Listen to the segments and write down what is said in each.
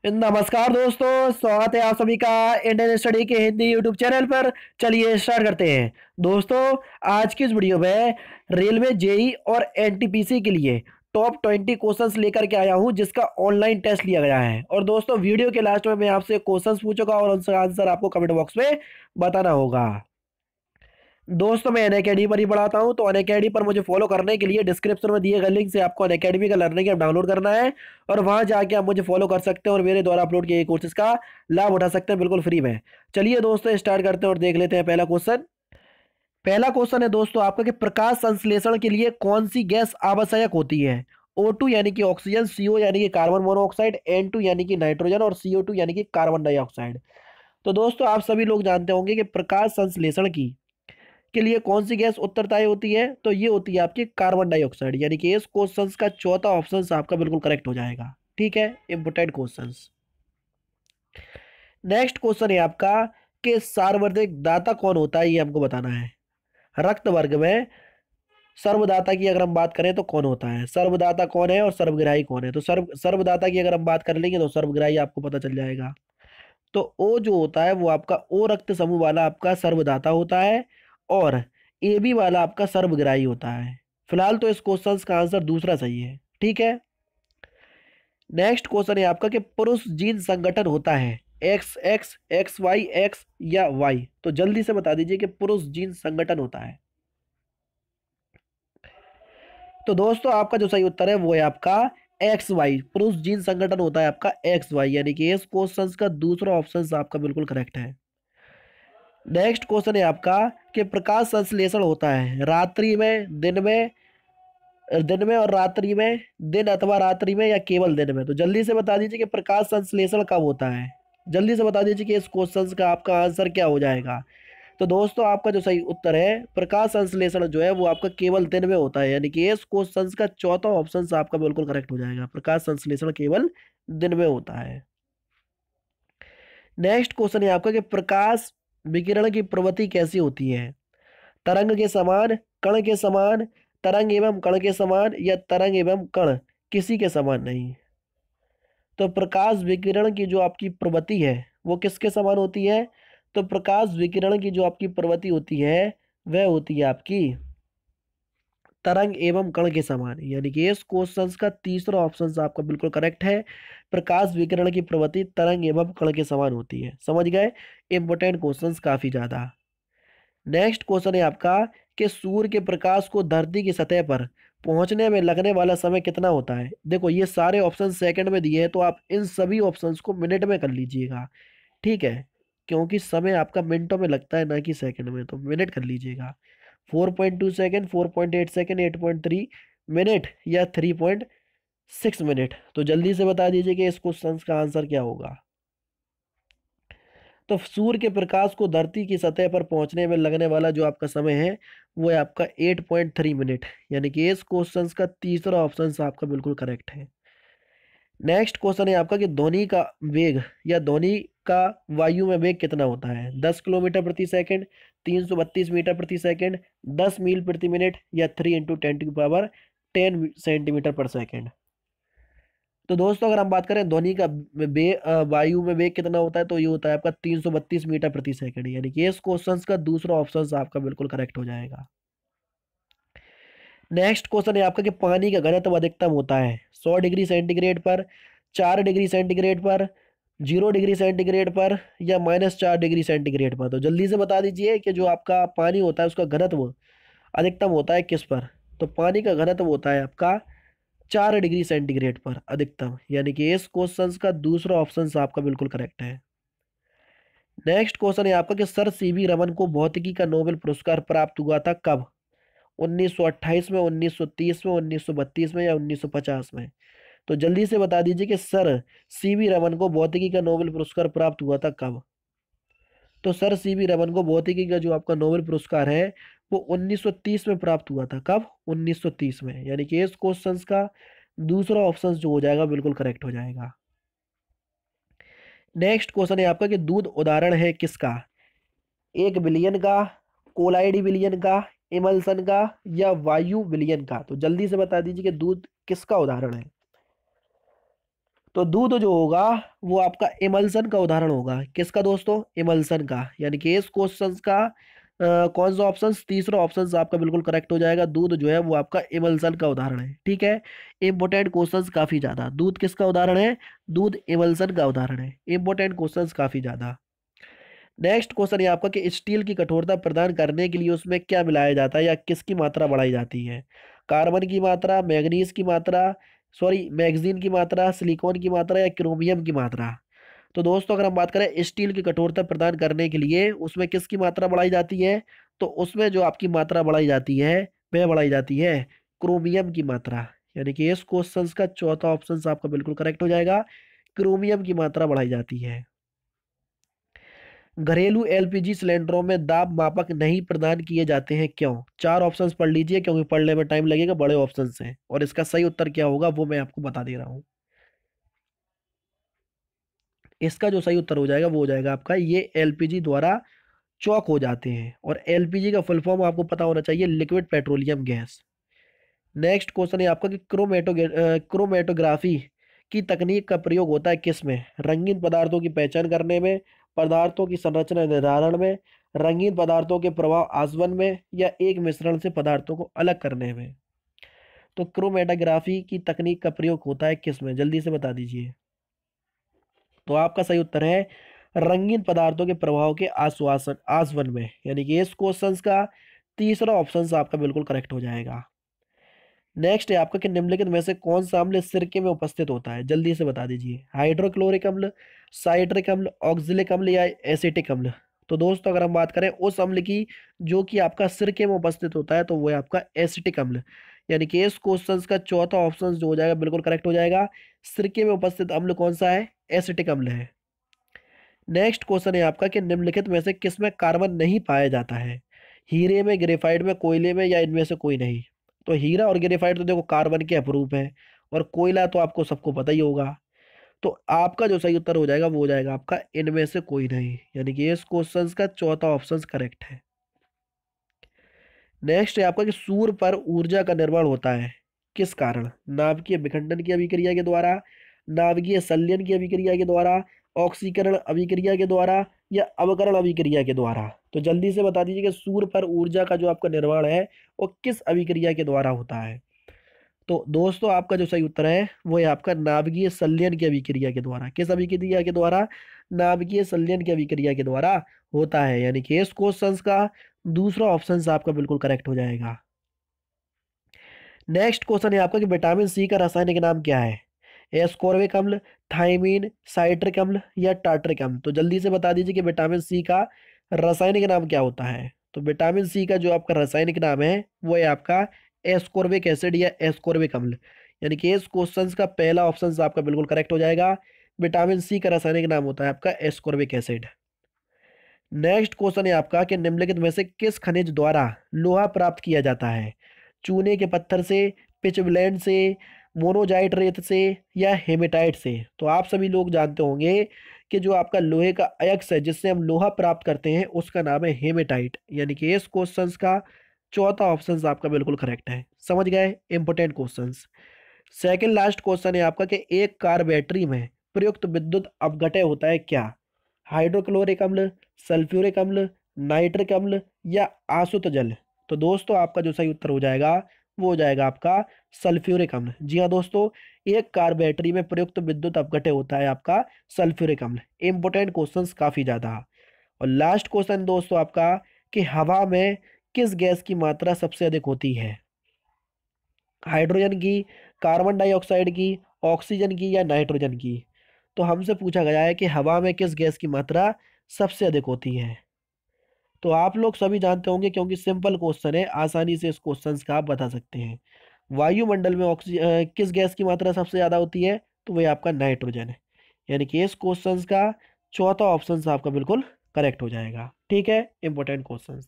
नमस्कार दोस्तों, स्वागत है आप सभी का इंडियन स्टडी के हिंदी यूट्यूब चैनल पर। चलिए स्टार्ट करते हैं। दोस्तों, आज की इस वीडियो में रेलवे जेई और एनटीपीसी के लिए टॉप 20 क्वेश्चंस लेकर के आया हूं, जिसका ऑनलाइन टेस्ट लिया गया है। और दोस्तों, वीडियो के लास्ट में मैं आपसे क्वेश्चंस पूछूंगा और उनका आंसर आपको कमेंट बॉक्स में बताना होगा। दोस्तों, मैं अनअकैडमी पर ही पढ़ाता हूं, तो अनअकैडमी पर मुझे फॉलो करने के लिए डिस्क्रिप्शन में दिए गए लिंक से आपको अनअकैडमी का लर्निंग ऐप डाउनलोड करना है और वहां जाके आप मुझे फॉलो कर सकते हैं और मेरे द्वारा अपलोड किए गए कोर्सेज का लाभ उठा सकते हैं, बिल्कुल फ्री में। चलिए दोस्तों, स्टार्ट करते हैं और देख लेते हैं पहला क्वेश्चन। पहला क्वेश्चन है दोस्तों आपका कि प्रकाश संश्लेषण के लिए कौन सी गैस आवश्यक होती है? O2 यानी कि ऑक्सीजन, CO यानी कि कार्बन मोनोऑक्साइड, N2 यानी कि नाइट्रोजन और CO2 यानी कि कार्बन डाइऑक्साइड। तो दोस्तों, आप सभी लोग जानते होंगे कि प्रकाश संश्लेषण की के लिए कौन सी गैस उत्तरदायी होती है? तो ये होती है आपकी कार्बन डाइऑक्साइड, यानी कि इस क्वेश्चन का चौथा ऑप्शन आपका बिल्कुल करेक्ट हो जाएगा। ठीक है, इंपोर्टेंट क्वेश्चन। नेक्स्ट क्वेश्चन है आपका कि सार्वभौमिक दाता कौन होता है, ये हमको बताना है। रक्त वर्ग में सर्वदाता की अगर हम बात करें तो कौन होता है? सर्वदाता कौन है और सर्वग्राही कौन है? तो सर्वदाता की अगर हम बात कर लेंगे तो सर्वग्राही आपको पता चल जाएगा। तो ओ जो होता है वो आपका ओ रक्त समूह वाला आपका सर्वदाता होता है और ए बी वाला आपका सर्वग्राही होता है। फिलहाल तो इस क्वेश्चन का आंसर दूसरा सही है। ठीक है, नेक्स्ट क्वेश्चन है आपका कि पुरुष जीन संगठन होता है X X X Y X या वाई? तो जल्दी से बता दीजिए कि पुरुष जीन संगठन होता है। तो दोस्तों, आपका जो सही उत्तर है वो है आपका एक्स वाई। पुरुष जीन संगठन होता है आपका एक्स वाई, यानी कि इस क्वेश्चन का दूसरा ऑप्शन आपका बिल्कुल करेक्ट है। नेक्स्ट क्वेश्चन है आपका कि प्रकाश संश्लेषण होता है रात्रि में, दिन में और रात्रि में, दिन अथवा रात्रि में या केवल दिन में? तो जल्दी से बता दीजिए कि प्रकाश संश्लेषण कब होता है। जल्दी से बता दीजिए कि इस क्वेश्चन का आपका आंसर क्या हो जाएगा। तो दोस्तों, आपका जो सही उत्तर है प्रकाश संश्लेषण जो है वो आपका केवल दिन में होता है, यानी कि इस क्वेश्चन का चौथा ऑप्शन आपका बिल्कुल करेक्ट हो जाएगा। प्रकाश संश्लेषण केवल दिन में होता है। नेक्स्ट क्वेश्चन है आपका कि प्रकाश विकिरण की प्रवृत्ति कैसी होती है? तरंग के समान, कण के समान, तरंग एवं कण के समान या तरंग एवं कण किसी के समान नहीं? तो प्रकाश विकिरण की जो आपकी प्रवृत्ति है वो किसके समान होती है? तो प्रकाश विकिरण की जो आपकी प्रवृत्ति होती है वह होती है आपकी तरंग एवं कण के समान, यानी कि इस क्वेश्चन का तीसरा ऑप्शन आपका बिल्कुल करेक्ट है। प्रकाश विकिरण की प्रवृत्ति तरंग एवं कण के समान होती है। समझ गए? इंपोर्टेंट क्वेश्चंस काफी ज्यादा। नेक्स्ट क्वेश्चन है आपका कि सूर्य के प्रकाश को धरती की सतह पर पहुंचने में लगने वाला समय कितना होता है? देखो, ये सारे ऑप्शन सेकंड में दिए हैं, तो आप इन सभी ऑप्शंस को मिनट में कर लीजिएगा। ठीक है, क्योंकि समय आपका मिनटों में लगता है ना कि सेकंड में, तो मिनट कर लीजिएगा। 4.2 सेकंड, 4.8 सेकंड, 8.3 मिनट या 3.6 मिनट? तो जल्दी से बता दीजिए कि इस क्वेश्चन का आंसर क्या होगा। तो सूर्य के प्रकाश को धरती की सतह पर पहुंचने में लगने वाला जो आपका समय है वो है आपका 8.3 मिनट, यानी कि इस क्वेश्चन का तीसरा ऑप्शन आपका बिल्कुल करेक्ट है। नेक्स्ट क्वेश्चन है आपका कि ध्वनि का वेग या ध्वनि का वायु में वेग कितना होता है? 10 किलोमीटर प्रति सेकंड, 332 मीटर प्रति सेकंड, 10 मील प्रति मिनट या 3 × 10⁻10 सेंटीमीटर पर सेकंड? तो दोस्तों, अगर हम बात करें ध्वनि का वायु में वेग कितना होता है, तो ये होता है आपका 332 मीटर प्रति सेकंड, यानी कि इस क्वेश्चन का दूसरा ऑप्शन आपका बिल्कुल करेक्ट हो जाएगा। नेक्स्ट क्वेश्चन है आपका कि पानी का घनत्व अधिकतम होता है 100 डिग्री सेंटीग्रेड पर, 4 डिग्री सेंटीग्रेड पर, 0 डिग्री सेंटीग्रेड पर या -4 डिग्री सेंटीग्रेड पर? तो जल्दी से बता दीजिए कि जो आपका पानी होता है उसका घनत्व अधिकतम होता है किस पर? तो पानी का घनत्व होता है आपका 4 डिग्री सेंटीग्रेड पर अधिकतम, यानी कि इस क्वेश्चन का दूसरा ऑप्शन आपका बिल्कुल करेक्ट है। नेक्स्ट क्वेश्चन है आपका कि सर सीवी रमन को भौतिकी का नोबेल पुरस्कार प्राप्त हुआ था कब? 1928 में, 1930 में, 1932 में या 1950 में? तो जल्दी से बता दीजिए कि सर सीवी रमन को भौतिकी का नोबेल पुरस्कार प्राप्त हुआ था कब? तो सर सीवी रमन को भौतिकी का जो आपका नोबेल पुरस्कार है वो 1930 में प्राप्त हुआ था। कब? 1930 में, यानी कि इस क्वेश्चन का दूसरा ऑप्शन जो हो जाएगा बिल्कुल करेक्ट हो जाएगा। नेक्स्ट क्वेश्चन है आपका कि दूध उदाहरण है किसका? एक विलयन का, कोलाइडी विलयन का, इमल्सन का या वायु विलयन का? तो जल्दी से बता दीजिए कि दूध किसका उदाहरण है। तो दूध जो होगा वो आपका इमल्सन का उदाहरण होगा। किसका दोस्तों? इमल्सन का। यानी कि इस क्वेश्चन का कौन सा ऑप्शन? तीसरा ऑप्शन आपका बिल्कुल करेक्ट हो जाएगा। दूध जो है वो आपका इमल्सन का उदाहरण है। ठीक है, इंपॉर्टेंट क्वेश्चंस काफी ज्यादा। दूध किसका उदाहरण है? दूध इमल्सन का उदाहरण है। इंपॉर्टेंट क्वेश्चंस काफी ज्यादा। नेक्स्ट क्वेश्चन है आपका कि स्टील की कठोरता प्रदान करने के लिए उसमें क्या मिलाया जाता है या किसकी मात्रा बढ़ाई जाती है? कार्बन की मात्रा, मैग्नीज की मात्रा, सॉरी मैग्जीन की मात्रा, सिलिकॉन की मात्रा या क्रोमियम की मात्रा? तो दोस्तों अगर हम बात करें स्टील की कठोरता प्रदान करने के लिए उसमें किसकी मात्रा बढ़ाई जाती है, तो उसमें जो आपकी मात्रा बढ़ाई जाती है वह बढ़ाई जाती है क्रोमियम की मात्रा। यानी कि इस क्वेश्चन का चौथा ऑप्शन आपका बिल्कुल करेक्ट हो जाएगा। क्रोमियम की मात्रा बढ़ाई जाती है। घरेलू एलपीजी सिलेंडरों में दाब मापक नहीं प्रदान किए जाते हैं, क्यों? चार ऑप्शंस पढ़ लीजिए क्योंकि पढ़ने में टाइम लगेगा, बड़े ऑप्शंस हैं और इसका सही उत्तर क्या होगा वो मैं आपको बता दे रहा हूं। इसका जो सही उत्तर हो जाएगा वो हो जाएगा आपका ये एलपीजी द्वारा चौक हो जाते हैं। और एलपीजी का फुल फॉर्म आपको पता होना चाहिए, liquid petroleum gas. Next question है आपका कि क्रोमेटोग्राफी की तकनीक का प्रयोग होता है किस में? रंगीन पदार्थों की पहचान करने में, पदार्थों की संरचना निर्धारण में, रंगीन पदार्थों के प्रभाव आसवन में या एक मिश्रण से पदार्थों को अलग करने में? तो क्रोमेटोग्राफी की तकनीक का प्रयोग होता है किस में? जल्दी से बता दीजिए। तो आपका सही उत्तर है रंगीन पदार्थों के प्रभाव के आश्वासन आसवन में। यानी कि इस क्वेश्चन का तीसरा ऑप्शन आपका बिल्कुल करेक्ट हो जाएगा। नेक्स्ट है आपका कि निम्नलिखित में से कौन सा अम्ल सिरके में उपस्थित होता है? जल्दी से बता दीजिए। हाइड्रोक्लोरिक अम्ल, साइट्रिक अम्ल, ऑक्जेलिक अम्ल या एसिटिक अम्ल? तो दोस्तों अगर हम बात करें उस अम्ल की जो कि आपका सिरके में उपस्थित होता है तो वो है आपका एसिटिक अम्ल। यानी कि इस क्वेश्चन का चौथा ऑप्शन जो हो जाएगा बिल्कुल करेक्ट हो जाएगा। सिरके में उपस्थित अम्ल कौन सा है? एसिटिक अम्ल है। नेक्स्ट क्वेश्चन है आपका कि निम्नलिखित में से किसमें कार्बन नहीं पाया जाता है? हीरे में, ग्रेफाइट में, कोयले में या इनमें से कोई नहीं? तो हीरा और ग्रेफाइट तो देखो कार्बन के अपरूप है और कोयला तो आपको सबको पता ही होगा। तो आपका जो सही उत्तर हो जाएगा वो हो जाएगा आपका इनमें से कोई नहीं। यानी कि इस क्वेश्चन का चौथा ऑप्शन करेक्ट है। नेक्स्ट है आपका कि सूर्य पर ऊर्जा का निर्माण होता है किस कारण? नाभिकीय विखंडन की अभिक्रिया के द्वारा, नाभिकीय संलयन की अभिक्रिया के द्वारा, ऑक्सीकरण अभिक्रिया के द्वारा या अवकरण अभिक्रिया के द्वारा? तो जल्दी से बता दीजिए कि सूर्य पर ऊर्जा का जो आपका निर्माण है वो किस अभिक्रिया के द्वारा होता है? तो दोस्तों आपका जो सही उत्तर है वो है आपका नाभिकीय संलयन की अभिक्रिया के द्वारा। किस अभिक्रिया के द्वारा? नाभिकीय संलयन की अभिक्रिया के द्वारा होता है। यानी कि इस क्वेश्चन का दूसरा ऑप्शन आपका बिल्कुल करेक्ट हो जाएगा। नेक्स्ट क्वेश्चन है आपका कि विटामिन सी का रासायनिक नाम क्या है? एस्कोर्बिक अम्ल, थायमीन, साइट्रिक अम्ल या टार्टरिक अम्ल? तो जल्दी से बता दीजिए कि विटामिन सी का रासायनिक नाम क्या होता है? तो विटामिन सी का जो आपका रासायनिक नाम है वो है आपका एस्कोर्बिक एसिड या एस्कोर्बिक अम्ल। यानी कि इस क्वेश्चन का पहला ऑप्शन आपका बिल्कुल करेक्ट हो जाएगा। विटामिन सी का रासायनिक नाम होता है आपका एस्कोर्बिक एसिड। नेक्स्ट क्वेश्चन है आपका कि निम्नलिखित में से किस खनिज द्वारा लोहा प्राप्त किया जाता है? चूने के पत्थर से, पिचब्लेंड से, मोनोजाइट रेत से या हेमेटाइट से? तो आप सभी लोग जानते होंगे कि जो आपका लोहे का अयस्क है जिससे हम लोहा प्राप्त करते हैं उसका नाम है हेमेटाइट। यानी कि इस क्वेश्चन का चौथा ऑप्शन आपका बिल्कुल करेक्ट है। समझ गए? Important question. Second last question है आपका कि एक कार बैटरी में प्रयुक्त विद्युत अपघटय होता है क्या? हाइड्रोक्लोरिक अम्ल, सल्फ्यूरिक अम्ल, नाइट्रिक अम्ल या आसुत जल? तो दोस्तों आपका जो सही उत्तर हो जाएगा वो हो जाएगा आपका सल्फ्यूरिक अम्ल। जी हाँ दोस्तों, एक कार बैटरी में प्रयुक्त विद्युत अपघटय होता है आपका सल्फ्यूरिक अम्ल। इंपोर्टेंट क्वेश्चंस काफी ज्यादा। और लास्ट क्वेश्चन दोस्तों आपका कि हवा में किस गैस की मात्रा सबसे अधिक होती है? हाइड्रोजन की, कार्बन डाइऑक्साइड की, ऑक्सीजन की या नाइट्रोजन की? तो हमसे पूछा गया है कि हवा में किस गैस की मात्रा सबसे अधिक होती है। तो आप लोग सभी जानते होंगे क्योंकि सिंपल क्वेश्चन है, आसानी से इस क्वेश्चन का आप बता सकते हैं। वायुमंडल में किस गैस की मात्रा सबसे ज्यादा होती है? तो वह आपका नाइट्रोजन है। यानी कि इस क्वेश्चन का चौथा ऑप्शन आपका बिल्कुल करेक्ट हो जाएगा। ठीक है, इंपॉर्टेंट क्वेश्चन।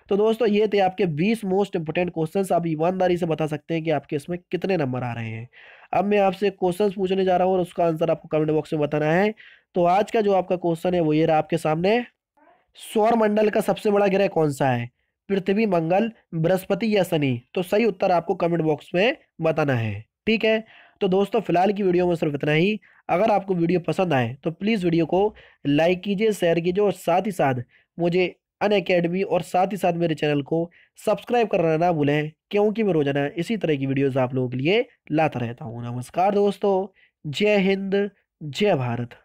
तो दोस्तों ये थे आपके 20 मोस्ट इंपोर्टेंट क्वेश्चंस। आप ईमानदारी से बता सकते हैं कि आपके इसमें कितने नंबर आ रहे हैं। अब मैं आपसे क्वेश्चंस पूछने जा रहा हूँ और उसका आंसर आपको कमेंट बॉक्स में बताना है। तो आज का जो आपका क्वेश्चन है वो ये रहा आपके सामने। सौर मंडल का सबसे बड़ा ग्रह कौन सा है? पृथ्वी, मंगल, बृहस्पति या शनि? तो सही उत्तर आपको कमेंट बॉक्स में बताना है। ठीक है, तो दोस्तों फिलहाल की वीडियो में सिर्फ इतना ही। अगर आपको वीडियो पसंद आए तो प्लीज़ वीडियो को लाइक कीजिए, शेयर कीजिए और साथ ही साथ मुझे अनअकैडमी और साथ ही साथ मेरे चैनल को सब्सक्राइब करना ना भूलें, क्योंकि मैं रोजाना इसी तरह की वीडियोस आप लोगों के लिए लाता रहता हूँ। नमस्कार दोस्तों, जय हिंद, जय भारत।